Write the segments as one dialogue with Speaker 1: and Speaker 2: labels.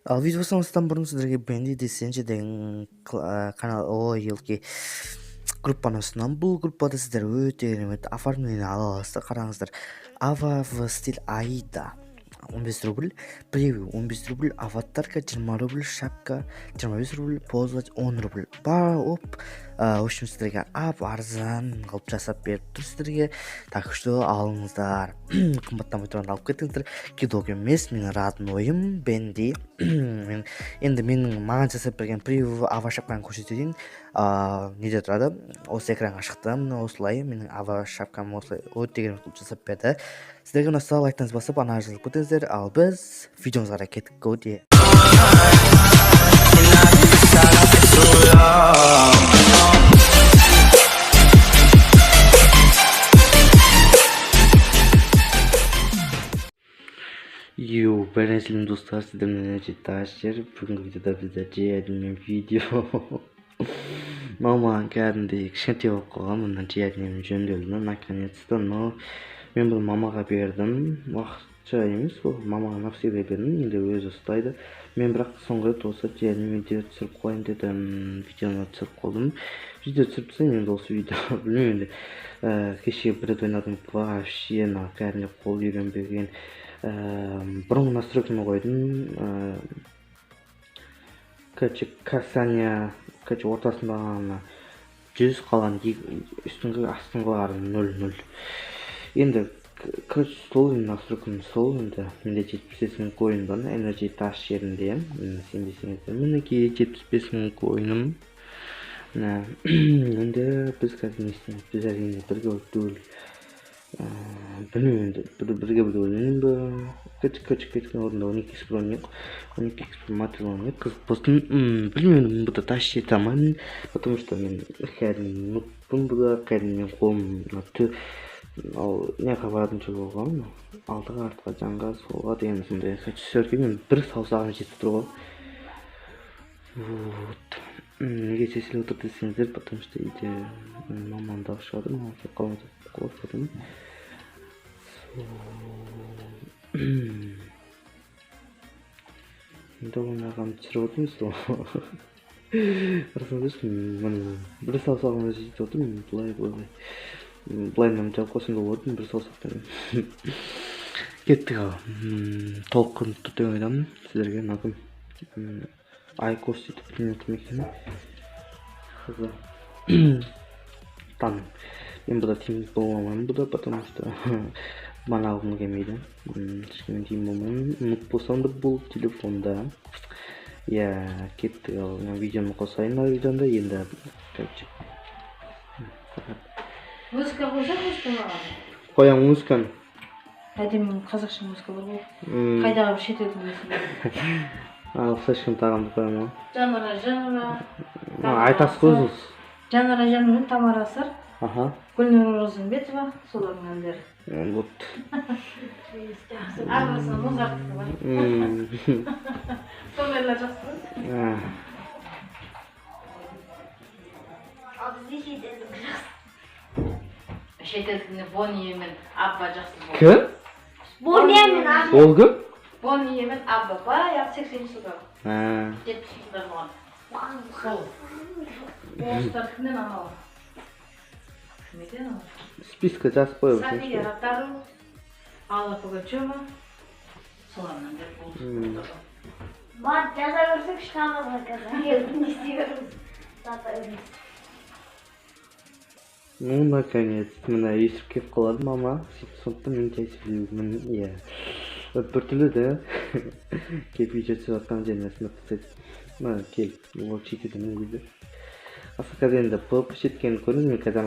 Speaker 1: Видео бастамастан бұрын сіздерге Бенди Десенжи деген канал группаны ұсынамын. Бұл группада сіздер өте керемет оформление ала аласыздар. Қараңыздар, Ава в стиль Аида 15 рубль, превью 15 рубль, аватарка 20 рубль, шапка 25 рубль, поза 10 рубль. В общем, сіздерге арзан қылып жасап беріп тұр сіздерге. Так что алыңыздар. Қымбаттамай тұрғанда алып кетіңіздер. Кидок емес, менің роднойым Бенди. Енді маған жасап берген превью ава шапканы көрсетейін. Неде тұрады? Осы экранға шықты. Осылай менің ава шапкам осылай өте керемет қылып жасап берді. Сіздерге ұнаса лайктарыңызды басып, ана жазылып кетіңіздер. Ал біз видеомызға қарай кеттік. Годе. Бәрінсілім достар, сіздермен таш жер. Бүгінгі видеода бізде жиядымен видео. Мамаң кәдімдей кішкентай болып қалған, мұндан жиядымен жөнделді. Наконец-то, но мен бұл мамаға бердім. Уақытша емес, бұл мамаға навсегда бердім. Енді өзі ұстайды. Мен бірақ соңғы рет осы жиядымен видео түсіріп қойын дедім. Видеоны түсіріп қолдым. Видео түсіріпсен, енді осы видео білмеймін енді. Кеше бір рет ойнадым, вообще кәдімдей қол үйренбеген. Бұрын настройканы қойдым. Касания ортасында 100 қалған, үстіңгі астыңғылары 0-0. Енді сол настройканы сол, енді менде 75 мың койын бар, энерджи таш жерінде. Сенбесеңіздер, мінекей 75 мың койыным. Енді біз қазір не істейміз? Біз әрине бірге өтті. Білмеймін енді, бірге ойнайын ба? Кеткен орында 12 экспір ойнайық. 12 экспір материал ойнайық. Қызық болсын. Білмеймін, бұда таш жете алмаймын. Потому что мен кәдімгі нұтпын бұда, кәдімгі мен қолым ал неға баратыншы болған. Алдыға, артқа, жанға, солға деген сондай. Сөзге мен бір саусағын жетіп тұр ғой. Неге сесілі отыр десеңіздер, потому что үйде мамамды шығады, маған кеп қалмайды қорқытым. Енді ойнаған түсіріп отырмыз ғой. Қарасаңыздаршы, бір саусағымды жетіп отырмын, былайынан жалып қосында болатын бір саусақтан. Кеттік ау. Толқын тұтын ойдамын сіздерге нағым. Айкос сөйтіп білмейтім екені. Таным. Мен бұда тиміз болмамын бұда, потому что мана алғым келмейді. Ешкемен тим болмаймын. Ұмыт болсам да бұл телефонда. Кеттік ал. Видеоны қосайын ал видеонда. Енді
Speaker 2: музыка қойсақ музыкаға?
Speaker 1: Қоям музыканы.
Speaker 2: Әдемі қазақша музыка бар ғой. Қайдағы бір шетелдің музыкасы.
Speaker 1: Ұқсашкан тағамды қоям ғой.
Speaker 2: Жанара.
Speaker 1: Айтасыз қойыңыз.
Speaker 2: Жанара Жанмен, Тамара Асар. Гүлнұр Розымбетова, солардың әндері.
Speaker 1: Вот.
Speaker 2: Арасында Мозарттікі бар. Сондайлар жақсы ғой. Ал бізде шетелдік жақсы. Шетелдікіне Бония мен Абба жақсы болды.
Speaker 1: Кім?
Speaker 2: Бония мен Абба.
Speaker 1: Ол кім?
Speaker 2: Бония мен Абба. Баяғы 80 жылдар. 70 жылдар болған. Сол. Орыстардікінен анау. Кім екен анау?
Speaker 1: Списка жазып қойып.
Speaker 2: София Ротару, Алла Пугачева. Соларынан бері болды. Бар, жаза көрсек шығамызға қазір. Не істей көріміз. Дата өріміз.
Speaker 1: Наконец, мына есіп кеп қалады мама. Сондықтан мен тәйсіздеуімін, бір түрлі де кеп үй жетсіп атқан жеріне кел, ол шетеден өйді. Аса қазір енді пұлып шеткенін көріңіз, мен қазір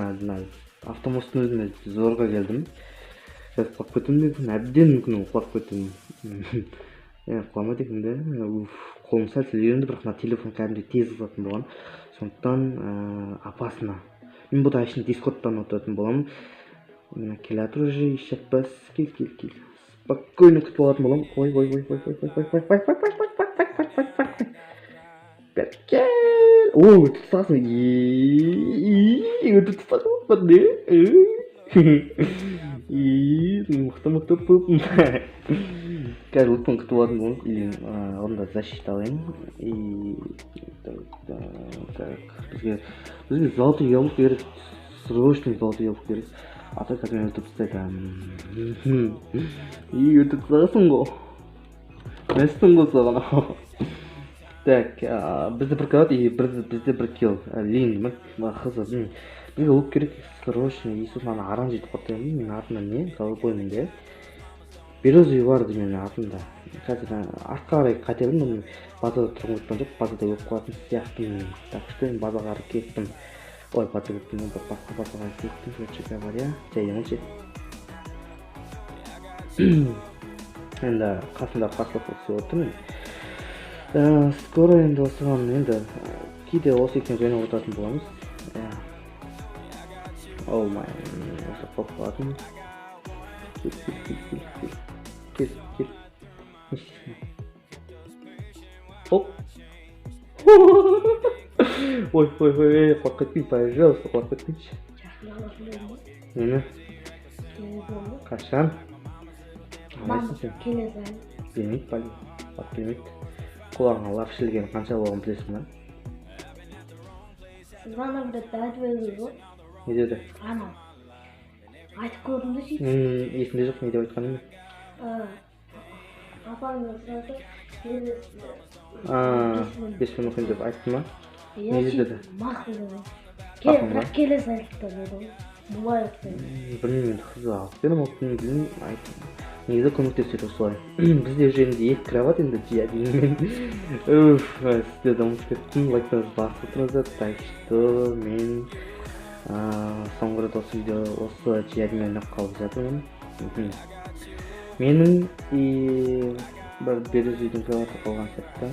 Speaker 1: автомостың өзіне зорға келдім. Қазір құлап көтім дедім, әбден мүмкін құлап көтім. Құламайды екен де, қолым сәл үйренді, бірақ телефон кәдімде тез ұзатын болған. Сондықтан апасына. Мен бұда ішін дискордтан отыратын боламын. Келатыр уже, ешекпәс, кел. Спокойно күтіп алатын болам. Ой. Бәркел. Ой, тұтсасың. Тұтсасың. Мықты қазір өтпен күтіп алатын болдым или орында защита алайын. И так, бізге золотой яблоко керек, срочно золотой яблоко керек. А так қазір мен өтіп тастайдым. И өтіп тастағансың ғой. Мәстің ғой саған. Так, бізде бір кило и бізде бір кило лин қызы. Бізге лук керек, срочно. И сосын ана аран жетіп қалды. Мен артынан не? Голубоймын де. Березовый бар менің артымда. Қазір артқа қарай қайтарым, базада тұрғым кеткен жоқ, базада өліп қалатын сияқтымын. Так что мен базаға қарай кеттім. Ой, базаға кеттім, басқа базаға кеттім, короче говоря, жайымыншы. Енді қасымда қарсылық өтіп отырмын. Скоро енді осыған енді кейде осы екен жайнап отыратын боламыз. Ол май, осы қоп қалатын. Кел. Оп. Ой, қорқып кетпейін, пожалуйста, қорқып кетпейінші. Нені? Қашан?
Speaker 2: Мама, келе сайын.
Speaker 1: Келмейді, пәлі. Бап келмейді. Қоларыңа лап шілген қанша болғанын білесің ба?
Speaker 2: Звана бір дәт бөлгі ғой.
Speaker 1: Не деді?
Speaker 2: Ана. Айтып көрдім де сөйтіп.
Speaker 1: Есімде жоқ, не деп айтқаным?
Speaker 2: Апаңыз сұрады.
Speaker 1: 5 минут деп айтты ма?
Speaker 2: Не деді? Мақұл деді. Бірақ келе сайлықтар деді ғой. Бұлай өтпеді.
Speaker 1: Білмеймін, қызы алып берім оқытын білмеймін. Негізі көмектеседі осылай. Бізде жерінде 2 кроват енді жиядеймін. Сізде дамып кеттім. Лайктарыңыз басып тұрыңыздар. Так что мен соңғы рет осы видео осы жиядеймен қалып жатырмын. Менің бір березовыйдың кроваты қалған сияқты.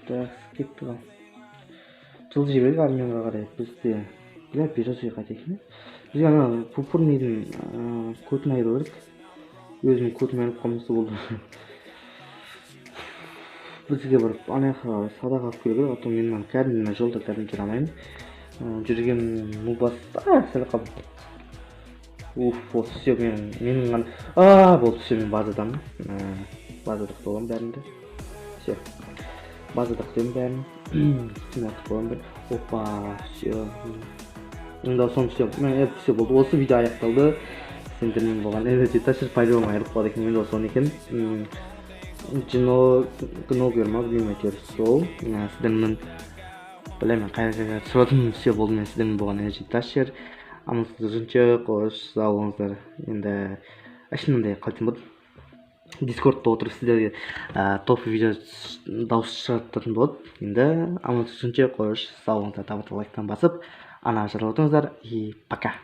Speaker 1: Так, кетті ғой. Жылды жіберек армияға қарай бізде березовый қайда екен? Бізге ана пурпурныйдың көтін айыру керек. Өзінің көтін айырып қалмасы болды. Бізге бір анаяққа садаға алып келу керек, а то мен кәдімгі жолда кәдімгі жүре алмаймын. Жүрген мұбас сәл қалды. Осы все менің ғана болды, все мен базадамын. Базада құтылғанмын бәрінде. Все, базада құтылғанмын бәрін. Құтылғанмын бәрін. Опа, все. Онда соң все болды. Осы видео аяқталды. Сендермен болған энергеташыр пайдалым айырып қалды екен. Мен де соны екен. Гногер ма білмеймін әйтеуір сол. Сіздермен білемін қайда түсіретін все болды. Мен сіздермен болған энергеташыр. Амансызынша қош сау болыңыздар. Енді ашынандай қайтын болды. Дискордта отырып сіздерге топ видео дауыс шығаратын болады. Енді амансызынша қош сау болыңыздар. Табыты лайктан басып ана жарып отырыңыздар. И пока.